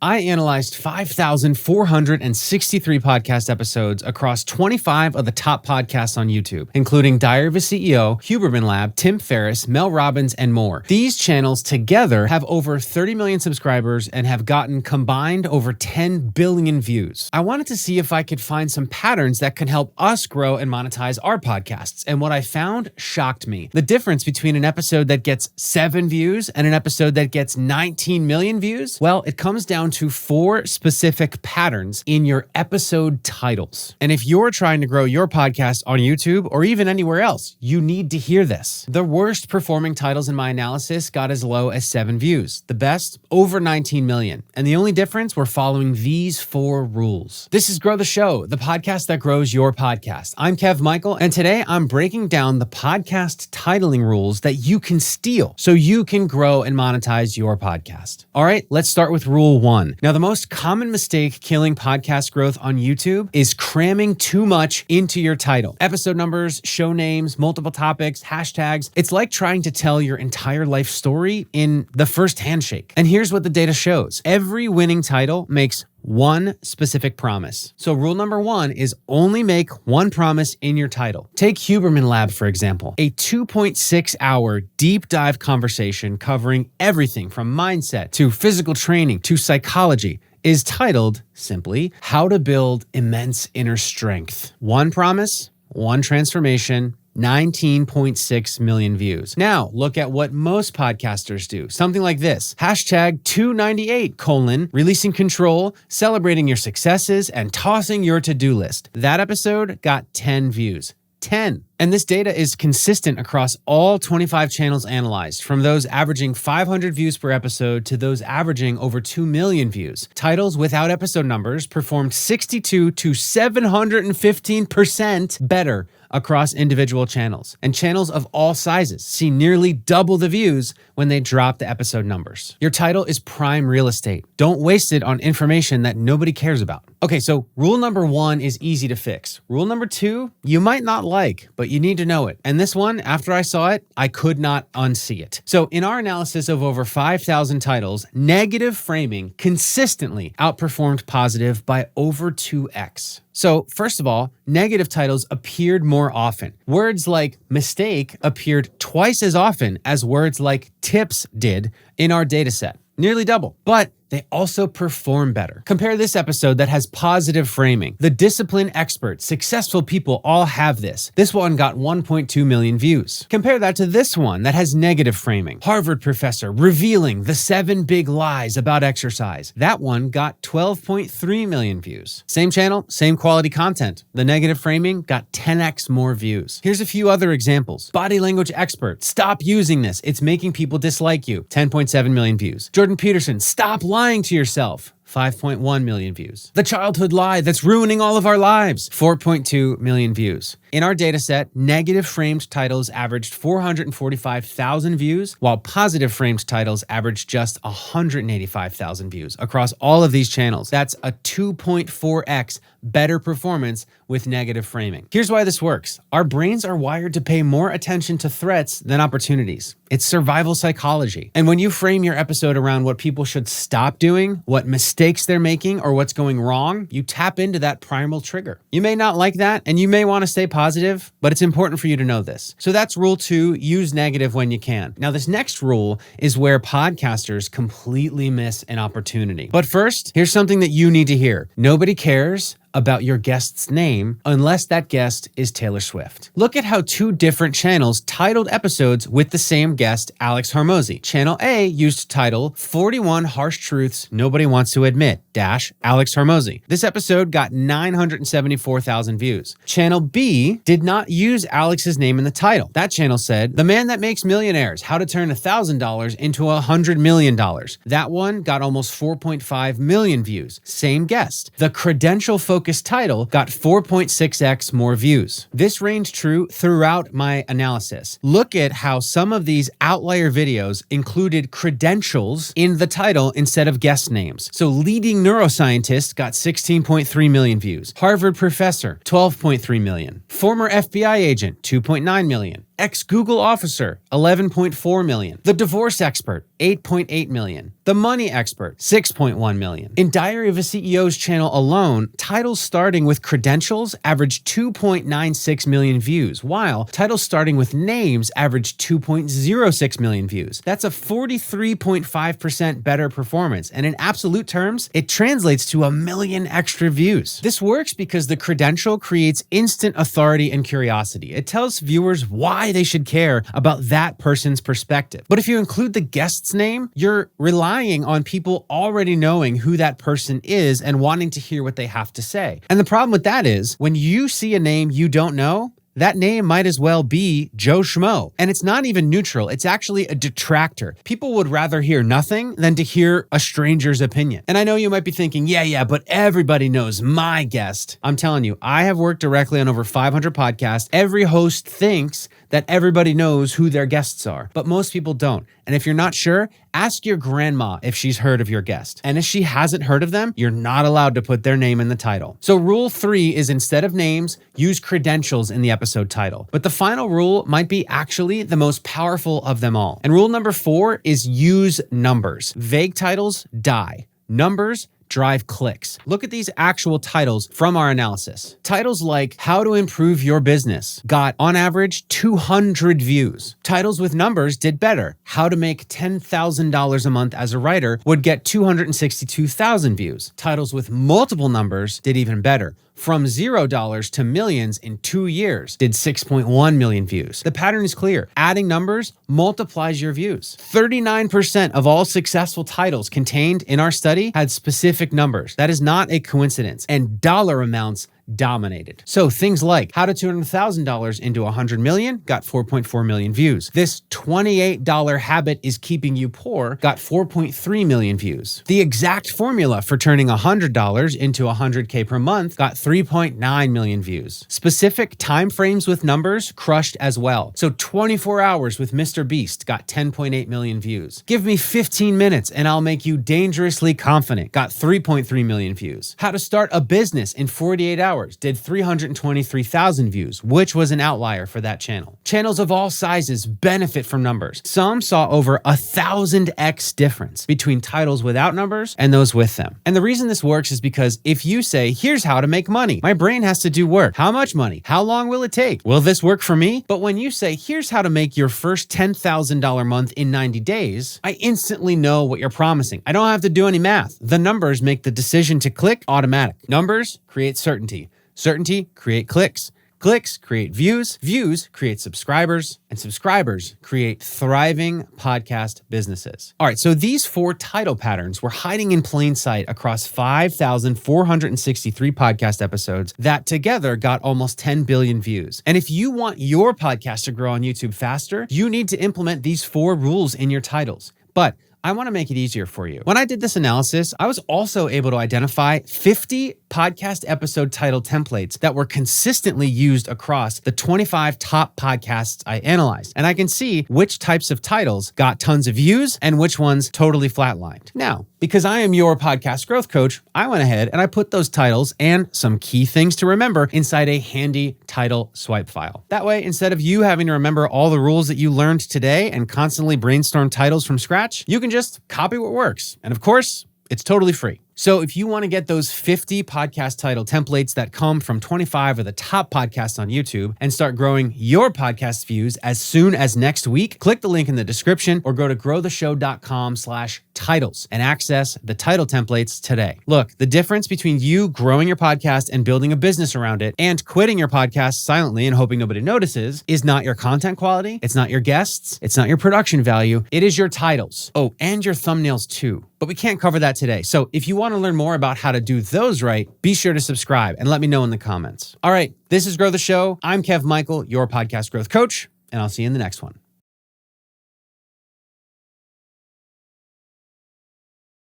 I analyzed 5,463 podcast episodes across 25 of the top podcasts on YouTube, including Diary of a CEO, Huberman Lab, Tim Ferriss, Mel Robbins, and more. These channels together have over 30 million subscribers and have gotten combined over 10 billion views. I wanted to see if I could find some patterns that can help us grow and monetize our podcasts, and what I found shocked me. The difference between an episode that gets 7 views and an episode that gets 19 million views, well, it comes down to 4 specific patterns in your episode titles. And if you're trying to grow your podcast on YouTube or even anywhere else, you need to hear this. The worst performing titles in my analysis got as low as 7 views. The best, over 19 million. And the only difference, we're following these 4 rules. This is Grow the Show, the podcast that grows your podcast. I'm Kev Michael, and today I'm breaking down the podcast titling rules that you can steal so you can grow and monetize your podcast. All right, let's start with rule 1. Now, the most common mistake killing podcast growth on YouTube is cramming too much into your title. Episode numbers, show names, multiple topics, hashtags. It's like trying to tell your entire life story in the first handshake. And here's what the data shows. Every winning title makes one specific promise. So rule number 1 is only make one promise in your title. Take Huberman Lab, for example, a 2.6-hour deep dive conversation covering everything from mindset to physical training to psychology is titled simply, How to Build Immense Inner Strength. One promise, one transformation, 19.6 million views. Now, look at what most podcasters do. Something like this. Hashtag 298, releasing control, celebrating your successes, and tossing your to-do list. That episode got 10 views. 10. And this data is consistent across all 25 channels analyzed, from those averaging 500 views per episode to those averaging over 2 million views. Titles without episode numbers performed 62 to 715% better across individual channels. And channels of all sizes see nearly double the views when they drop the episode numbers. Your title is prime real estate. Don't waste it on information that nobody cares about. Okay, so rule number 1 is easy to fix. Rule number 2, you might not like, but you need to know it. And this one, after I saw it, I could not unsee it. So in our analysis of over 5,000 titles, negative framing consistently outperformed positive by over 2x. So first of all, negative titles appeared more often. Words like mistake appeared twice as often as words like tips did in our data set. Nearly double. But they also perform better. Compare this episode that has positive framing. The discipline expert, successful people all have this. This one got 1.2 million views. Compare that to this one that has negative framing. Harvard professor revealing the 7 big lies about exercise. That one got 12.3 million views. Same channel, same quality content. The negative framing got 10x more views. Here's a few other examples. Body language expert, stop using this. It's making people dislike you. 10.7 million views. Jordan Peterson, stop lying to yourself. 5.1 million views. The childhood lie that's ruining all of our lives. 4.2 million views. In our data set, negative framed titles averaged 445,000 views, while positive framed titles averaged just 185,000 views across all of these channels. That's a 2.4x better performance with negative framing. Here's why this works. Our brains are wired to pay more attention to threats than opportunities. It's survival psychology. And when you frame your episode around what people should stop doing, what mistakes they're making, or what's going wrong, you tap into that primal trigger. You may not like that, and you may want to stay positive, but it's important for you to know this. So that's rule 2, use negative when you can. Now, this next rule is where podcasters completely miss an opportunity. But first, here's something that you need to hear. Nobody cares about your guest's name unless that guest is Taylor Swift. Look at how 2 different channels titled episodes with the same guest, Alex Hormozi. Channel A used title 41 Harsh Truths Nobody Wants to Admit, Alex Hormozi. This episode got 974,000 views. Channel B did not use Alex's name in the title. That channel said, The Man That Makes Millionaires, How to Turn $1,000 into $100 million. That one got almost 4.5 million views. Same guest. The credential focused title got 4.6x more views. This reigned true throughout my analysis. Look at how some of these outlier videos included credentials in the title instead of guest names. So leading neuroscientist got 16.3 million views. Harvard professor, 12.3 million. Former FBI agent, 2.9 million. Ex-Google officer, 11.4 million. The divorce expert, 8.8 million. The money expert, 6.1 million. In Diary of a CEO's channel alone, titles starting with credentials averaged 2.96 million views, while titles starting with names averaged 2.06 million views. That's a 43.5% better performance, and in absolute terms, it translates to 1 million extra views. This works because the credential creates instant authority and curiosity. It tells viewers why they should care about that person's perspective. But if you include the guest's name, you're relying on people already knowing who that person is and wanting to hear what they have to say. And the problem with that is, when you see a name you don't know, that name might as well be Joe Schmo. And it's not even neutral, it's actually a detractor. People would rather hear nothing than to hear a stranger's opinion. And I know you might be thinking, yeah, but everybody knows my guest. I'm telling you, I have worked directly on over 500 podcasts. Every host thinks that everybody knows who their guests are, but most people don't. And if you're not sure, ask your grandma if she's heard of your guest. And if she hasn't heard of them, you're not allowed to put their name in the title. So rule 3 is, instead of names, use credentials in the episode title. But the final rule might be actually the most powerful of them all. And rule number 4 is use numbers. Vague titles die. Numbers drive clicks. Look at these actual titles from our analysis. Titles like How to Improve Your Business got, on average, 200 views. Titles with numbers did better. How to Make $10,000 a month as a writer would get 262,000 views. Titles with multiple numbers did even better. From $0 to millions in 2 years did 6.1 million views. The pattern is clear. Adding numbers multiplies your views. 39% of all successful titles contained in our study had specific numbers. That is not a coincidence. And dollar amounts dominated. So things like How to Turn $1,000 into $100 million got 4.4 million views. This $28 habit is keeping you poor got 4.3 million views. The exact formula for turning $100 into $100K per month got 3.9 million views. Specific time frames with numbers crushed as well. So 24 hours with Mr. Beast got 10.8 million views. Give me 15 minutes and I'll make you dangerously confident got 3.3 million views. How to Start a Business in 48 hours did 323,000 views, which was an outlier for that channel. Channels of all sizes benefit from numbers. Some saw over 1,000x difference between titles without numbers and those with them. And the reason this works is because if you say, here's how to make money, my brain has to do work. How much money? How long will it take? Will this work for me? But when you say, here's how to make your first $10,000 month in 90 days, I instantly know what you're promising. I don't have to do any math. The numbers make the decision to click automatic. Numbers create certainty. Certainty create clicks. Clicks create views. Views create subscribers. And subscribers create thriving podcast businesses. All right, so these 4 title patterns were hiding in plain sight across 5,463 podcast episodes that together got almost 10 billion views. And if you want your podcast to grow on YouTube faster, you need to implement these 4 rules in your titles. But I want to make it easier for you. When I did this analysis, I was also able to identify 50 podcast episode title templates that were consistently used across the 25 top podcasts I analyzed. And I can see which types of titles got tons of views and which ones totally flatlined. Now, because I am your podcast growth coach, I went ahead and I put those titles and some key things to remember inside a handy title swipe file. That way, instead of you having to remember all the rules that you learned today and constantly brainstorm titles from scratch, you can just copy what works. And of course, it's totally free. So if you want to get those 50 podcast title templates that come from 25 of the top podcasts on YouTube and start growing your podcast views as soon as next week, click the link in the description or go to growtheshow.com/titles and access the title templates today. Look, the difference between you growing your podcast and building a business around it and quitting your podcast silently and hoping nobody notices is not your content quality. It's not your guests. It's not your production value. It is your titles. Oh, and your thumbnails too. But we can't cover that today. So if you want to learn more about how to do those right, be sure to subscribe and let me know in the comments. All right, this is Grow the Show. I'm Kev Michael, your podcast growth coach, and I'll see you in the next one.